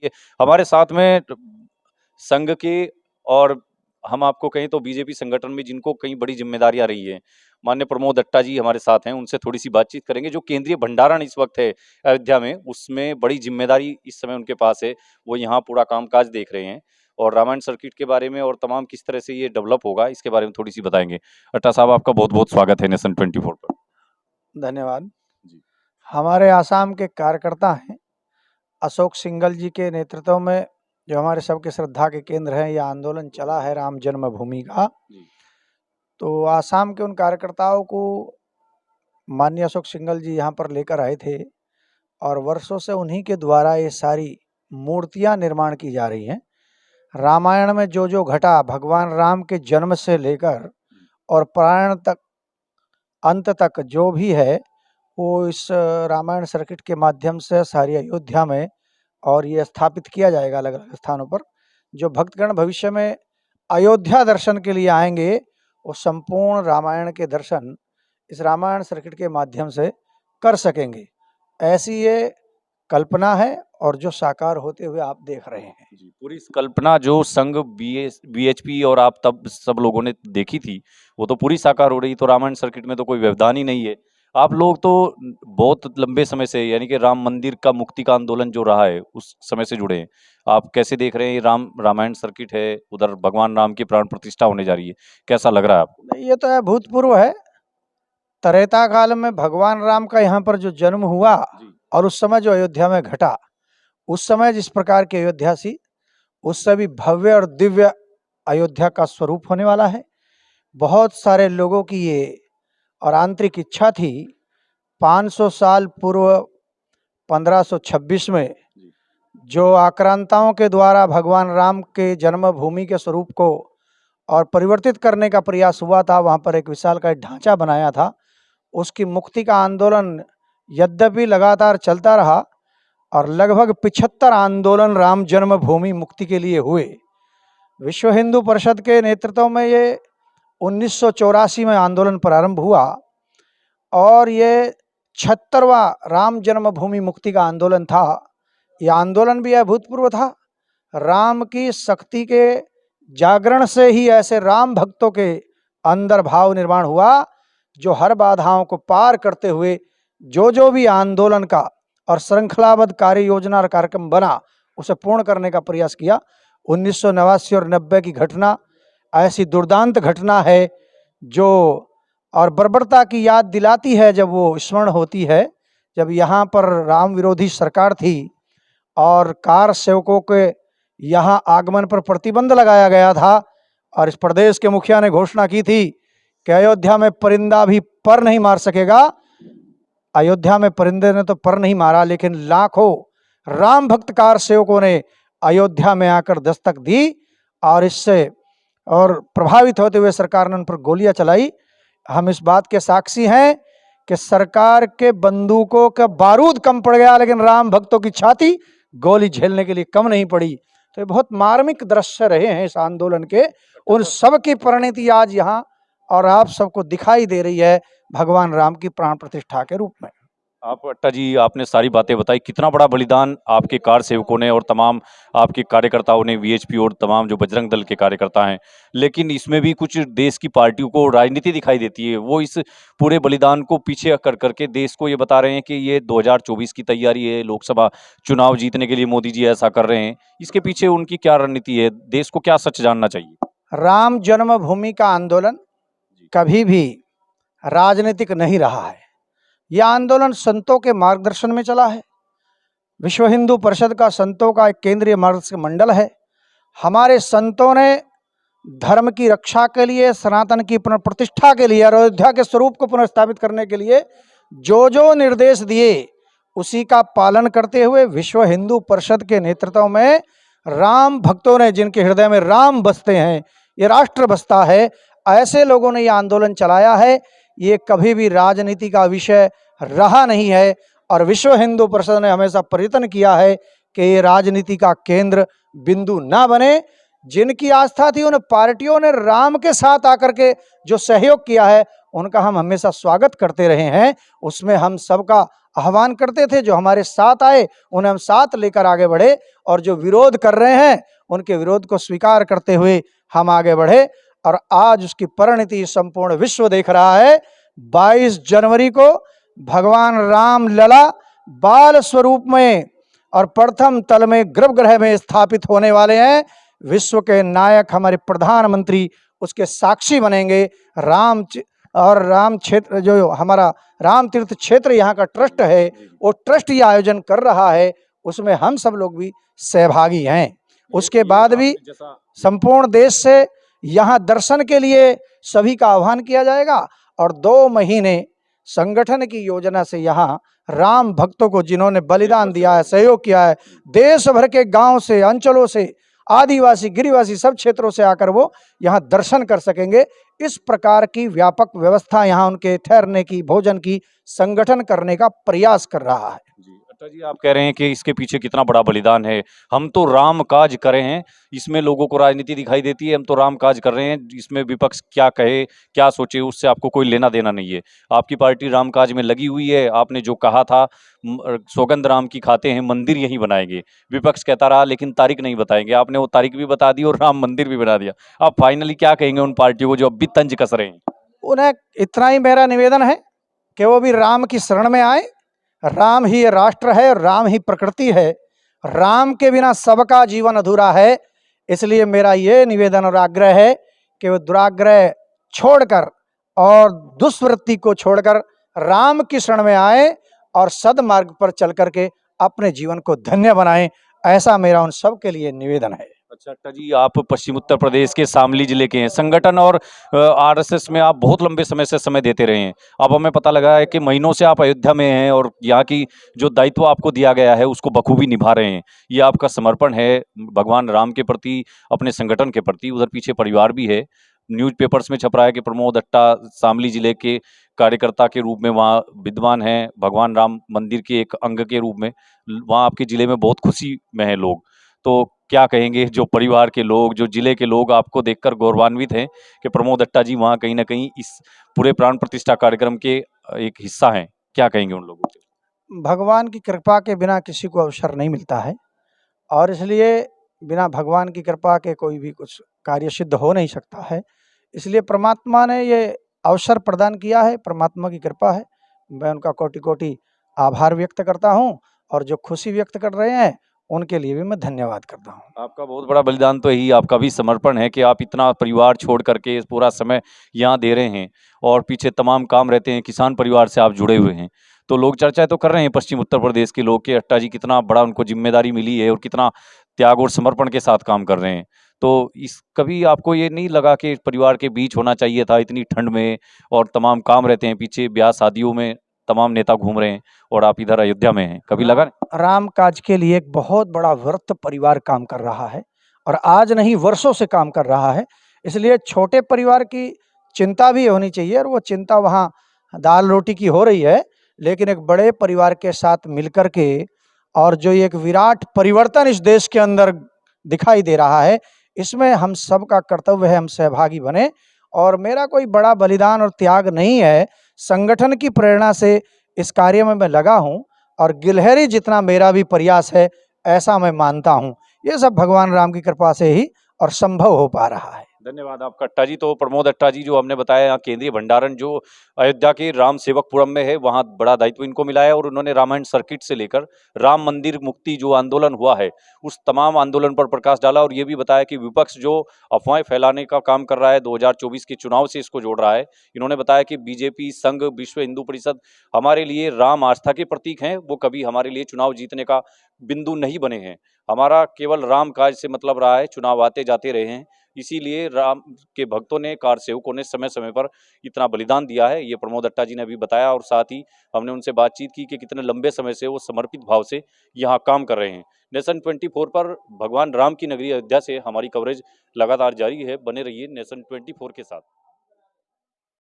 ये हमारे साथ में संघ के और हम आपको कहें तो बीजेपी संगठन में जिनको कई बड़ी जिम्मेदारियां रही हैं, माननीय प्रमोद अट्टा जी हमारे साथ हैं, उनसे थोड़ी सी बातचीत करेंगे। जो केंद्रीय भंडारण इस वक्त है अयोध्या में, उसमें बड़ी जिम्मेदारी इस समय उनके पास है। वो यहाँ पूरा कामकाज देख रहे हैं और रामायण सर्किट के बारे में और तमाम किस तरह से ये डेवलप होगा इसके बारे में थोड़ी सी बताएंगे। अट्टा साहब, आपका बहुत बहुत स्वागत है नेशन 24 पर। धन्यवाद जी। हमारे आसाम के कार्यकर्ता हैं अशोक सिंघल जी के नेतृत्व में, जो हमारे सबके श्रद्धा के केंद्र हैं, यह आंदोलन चला है राम जन्मभूमि का। जी। तो आसाम के उन कार्यकर्ताओं को माननीय अशोक सिंघल जी यहाँ पर लेकर आए थे और वर्षों से उन्हीं के द्वारा ये सारी मूर्तियाँ निर्माण की जा रही हैं। रामायण में जो जो घटा, भगवान राम के जन्म से लेकर और प्राण तक, अंत तक जो भी है, वो इस रामायण सर्किट के माध्यम से सारी अयोध्या में और ये स्थापित किया जाएगा अलग अलग स्थानों पर। जो भक्तगण भविष्य में अयोध्या दर्शन के लिए आएंगे, वो संपूर्ण रामायण के दर्शन इस रामायण सर्किट के माध्यम से कर सकेंगे। ऐसी ये कल्पना है और जो साकार होते हुए आप देख रहे हैं। जी, पूरी इस कल्पना जो संघ बीएचपी और आप तब सब लोगों ने देखी थी, वो तो पूरी साकार हो रही। तो रामायण सर्किट में तो कोई व्यवधान ही नहीं है। आप लोग तो बहुत लंबे समय से, यानी कि राम मंदिर का मुक्ति का आंदोलन जो रहा है उस समय से जुड़े हैं। आप कैसे देख रहे हैं? ये रामायण सर्किट है, उधर भगवान राम की प्राण प्रतिष्ठा होने जा रही है, कैसा लग रहा है आपको? ये तो अभूतपूर्व है। त्रेता काल में भगवान राम का यहाँ पर जो जन्म हुआ और उस समय जो अयोध्या में घटा, उस समय जिस प्रकार की अयोध्या थी, उससे भी भव्य और दिव्य अयोध्या का स्वरूप होने वाला है। बहुत सारे लोगों की ये और आंतरिक इच्छा थी। 500 साल पूर्व 1526 में जो आक्रांताओं के द्वारा भगवान राम के जन्मभूमि के स्वरूप को और परिवर्तित करने का प्रयास हुआ था, वहाँ पर एक विशालकाय ढांचा बनाया था। उसकी मुक्ति का आंदोलन यद्यपि लगातार चलता रहा और लगभग 75 आंदोलन राम जन्मभूमि मुक्ति के लिए हुए। विश्व हिंदू परिषद के नेतृत्व में ये 1984 में आंदोलन प्रारंभ हुआ और ये 76वां राम जन्मभूमि मुक्ति का आंदोलन था। यह आंदोलन भी अभूतपूर्व था। राम की शक्ति के जागरण से ही ऐसे राम भक्तों के अंदर भाव निर्माण हुआ, जो हर बाधाओं को पार करते हुए जो भी आंदोलन का और श्रृंखलाबद्ध कार्य योजना और कार्यक्रम बना, उसे पूर्ण करने का प्रयास किया। 1989 और 90 की घटना ऐसी दुर्दांत घटना है जो और बर्बरता की याद दिलाती है जब वो स्मरण होती है। जब यहाँ पर राम विरोधी सरकार थी और कार सेवकों के यहाँ आगमन पर प्रतिबंध लगाया गया था और इस प्रदेश के मुखिया ने घोषणा की थी कि अयोध्या में परिंदा भी पर नहीं मार सकेगा। अयोध्या में परिंदे ने तो पर नहीं मारा, लेकिन लाखों राम भक्त कार सेवकों ने अयोध्या में आकर दस्तक दी और इससे और प्रभावित होते हुए सरकार ने उन पर गोलियां चलाई। हम इस बात के साक्षी हैं कि सरकार के बंदूकों का बारूद कम पड़ गया, लेकिन राम भक्तों की छाती गोली झेलने के लिए कम नहीं पड़ी। तो ये बहुत मार्मिक दृश्य रहे हैं इस आंदोलन के। उन सब की परिणति आज यहाँ और आप सबको दिखाई दे रही है भगवान राम की प्राण प्रतिष्ठा के रूप में। आप अट्टा जी, आपने सारी बातें बताई। कितना बड़ा बलिदान आपके कार सेवकों ने और तमाम आपके कार्यकर्ताओं ने, वीएचपी और तमाम जो बजरंग दल के कार्यकर्ता हैं। लेकिन इसमें भी कुछ देश की पार्टियों को राजनीति दिखाई देती है। वो इस पूरे बलिदान को पीछे कर करके देश को ये बता रहे हैं कि ये 2024 की तैयारी है, लोकसभा चुनाव जीतने के लिए मोदी जी ऐसा कर रहे हैं। इसके पीछे उनकी क्या रणनीति है? देश को क्या सच जानना चाहिए? राम जन्मभूमि का आंदोलन कभी भी राजनीतिक नहीं रहा है। यह आंदोलन संतों के मार्गदर्शन में चला है। विश्व हिंदू परिषद का संतों का एक केंद्रीय मार्गदर्शक मंडल है। हमारे संतों ने धर्म की रक्षा के लिए, सनातन की पुनर्प्रतिष्ठा के लिए, अयोध्या के स्वरूप को पुनर्स्थापित करने के लिए जो निर्देश दिए, उसी का पालन करते हुए विश्व हिंदू परिषद के नेतृत्व में राम भक्तों ने, जिनके हृदय में राम बसते हैं, ये राष्ट्र बसता है, ऐसे लोगों ने ये आंदोलन चलाया है। ये कभी भी राजनीति का विषय रहा नहीं है और विश्व हिंदू परिषद ने हमेशा प्रयत्न किया है कि ये राजनीति का केंद्र बिंदु ना बने। जिनकी आस्था थी, उन पार्टियों ने राम के साथ आकर के जो सहयोग किया है, उनका हम हमेशा स्वागत करते रहे हैं। उसमें हम सबका आह्वान करते थे, जो हमारे साथ आए उन्हें हम साथ लेकर आगे बढ़े, और जो विरोध कर रहे हैं उनके विरोध को स्वीकार करते हुए हम आगे बढ़े। और आज उसकी परिणति संपूर्ण विश्व देख रहा है। 22 जनवरी को भगवान राम लला बाल स्वरूप में और प्रथम तल में गर्भगृह में स्थापित होने वाले हैं। विश्व के नायक हमारे प्रधानमंत्री उसके साक्षी बनेंगे। राम क्षेत्र, जो हमारा राम तीर्थ क्षेत्र यहाँ का ट्रस्ट है, वो ट्रस्ट ये आयोजन कर रहा है, उसमें हम सब लोग भी सहभागी हैं। उसके बाद भी संपूर्ण देश से यहाँ दर्शन के लिए सभी का आह्वान किया जाएगा। और 2 महीने संगठन की योजना से यहाँ राम भक्तों को, जिन्होंने बलिदान दिया है, सहयोग किया है, देश भर के गांव से, अंचलों से, आदिवासी, गिरिवासी सब क्षेत्रों से आकर वो यहाँ दर्शन कर सकेंगे। इस प्रकार की व्यापक व्यवस्था यहाँ उनके ठहरने की, भोजन की संगठन करने का प्रयास कर रहा है। जी, अट्टा जी, आप कह रहे हैं कि इसके पीछे कितना बड़ा बलिदान है। हम तो राम काज करे हैं, इसमें लोगों को राजनीति दिखाई देती है। हम तो राम काज कर रहे हैं, इसमें विपक्ष क्या कहे, क्या सोचे, उससे आपको कोई लेना देना नहीं है। आपकी पार्टी राम काज में लगी हुई है। आपने जो कहा था, सौगंध राम की खाते हैं, मंदिर यहीं बनाएंगे। विपक्ष कहता रहा लेकिन तारीख नहीं बताएंगे। आपने वो तारीख भी बता दी और राम मंदिर भी बना दिया। आप फाइनली क्या कहेंगे उन पार्टियों को जो अब भी तंज कस रहे हैं? उन्हें इतना ही मेरा निवेदन है कि वो भी राम की शरण में आए। राम ही राष्ट्र है, राम ही प्रकृति है। राम के बिना सबका जीवन अधूरा है। इसलिए मेरा ये निवेदन और आग्रह है कि वो दुराग्रह छोड़कर और दुष्वृत्ति को छोड़कर राम की शरण में आए और सदमार्ग पर चल करके अपने जीवन को धन्य बनाएं। ऐसा मेरा उन सब के लिए निवेदन है। अच्छा अट्टा जी, आप पश्चिम उत्तर प्रदेश के शामली जिले के हैं। संगठन और आरएसएस में आप बहुत लंबे समय से समय देते रहे हैं। अब हमें पता लगा है कि महीनों से आप अयोध्या में हैं और यहाँ की जो दायित्व आपको दिया गया है उसको बखूबी निभा रहे हैं। ये आपका समर्पण है भगवान राम के प्रति, अपने संगठन के प्रति। उधर पीछे परिवार भी है। न्यूज़पेपर्स में छप रहा है कि प्रमोद अट्टा शामली जिले के कार्यकर्ता के रूप में वहाँ विद्यमान हैं, भगवान राम मंदिर के एक अंग के रूप में। वहाँ आपके जिले में बहुत खुशी में हैं लोग। तो क्या कहेंगे जो परिवार के लोग, जो जिले के लोग आपको देखकर गौरवान्वित हैं कि प्रमोद अट्टा जी वहाँ कहीं ना कहीं इस पूरे प्राण प्रतिष्ठा कार्यक्रम के एक हिस्सा हैं? क्या कहेंगे उन लोगों को? भगवान की कृपा के बिना किसी को अवसर नहीं मिलता है, और इसलिए बिना भगवान की कृपा के कोई भी कुछ कार्य सिद्ध हो नहीं सकता है। इसलिए परमात्मा ने ये अवसर प्रदान किया है, परमात्मा की कृपा है। मैं उनका कोटि कोटि आभार व्यक्त करता हूँ, और जो खुशी व्यक्त कर रहे हैं उनके लिए भी मैं धन्यवाद करता हूँ। आपका बहुत बड़ा बलिदान तो यही आपका भी समर्पण है कि आप इतना परिवार छोड़ करके पूरा समय यहाँ दे रहे हैं और पीछे तमाम काम रहते हैं। किसान परिवार से आप जुड़े हुए हैं, तो लोग चर्चाएं तो कर रहे हैं पश्चिम उत्तर प्रदेश के लोग कि अट्टा जी कितना बड़ा उनको जिम्मेदारी मिली है और कितना त्याग और समर्पण के साथ काम कर रहे हैं। तो इस कभी आपको ये नहीं लगा कि परिवार के बीच होना चाहिए था इतनी ठंड में, और तमाम काम रहते हैं पीछे, ब्याह शादियों में तमाम नेता घूम रहे हैं और आप इधर अयोध्या में हैं? कभी लगा? राम काज के लिए एक बहुत बड़ा व्रत परिवार काम कर रहा है, और आज नहीं वर्षों से काम कर रहा है। इसलिए छोटे परिवार की चिंता भी होनी चाहिए, और वो चिंता वहाँ दाल रोटी की हो रही है। लेकिन एक बड़े परिवार के साथ मिलकर के, और जो एक विराट परिवर्तन इस देश के अंदर दिखाई दे रहा है, इसमें हम सब का कर्तव्य है हम सहभागी बने। और मेरा कोई बड़ा बलिदान और त्याग नहीं है, संगठन की प्रेरणा से इस कार्य में मैं लगा हूँ, और गिलहरी जितना मेरा भी प्रयास है ऐसा मैं मानता हूँ। ये सब भगवान राम की कृपा से ही और संभव हो पा रहा है। धन्यवाद आपका अट्टा जी। तो प्रमोद अट्टा जी जो हमने बताया, यहाँ केंद्रीय भंडारण जो अयोध्या के राम सेवकपुरम में है, वहाँ बड़ा दायित्व इनको मिला है और उन्होंने रामायण सर्किट से लेकर राम मंदिर मुक्ति जो आंदोलन हुआ है उस तमाम आंदोलन पर प्रकाश डाला, और ये भी बताया कि विपक्ष जो अफवाहें फैलाने का काम कर रहा है 2024 के चुनाव से इसको जोड़ रहा है। इन्होंने बताया कि बीजेपी, संघ, विश्व हिंदू परिषद हमारे लिए राम आस्था के प्रतीक हैं, वो कभी हमारे लिए चुनाव जीतने का बिंदु नहीं बने हैं। हमारा केवल राम काज से मतलब रहा है, चुनाव आते जाते रहे हैं। इसीलिए राम के भक्तों ने, कार सेवकों ने समय समय पर इतना बलिदान दिया है, ये प्रमोद अट्टा जी ने अभी बताया। और साथ ही हमने उनसे बातचीत की कि कितने लंबे समय से वो समर्पित भाव से यहाँ काम कर रहे हैं। नेशन 24 पर भगवान राम की नगरी अयोध्या से हमारी कवरेज लगातार जारी है। बने रहिए नेशन 24 के साथ।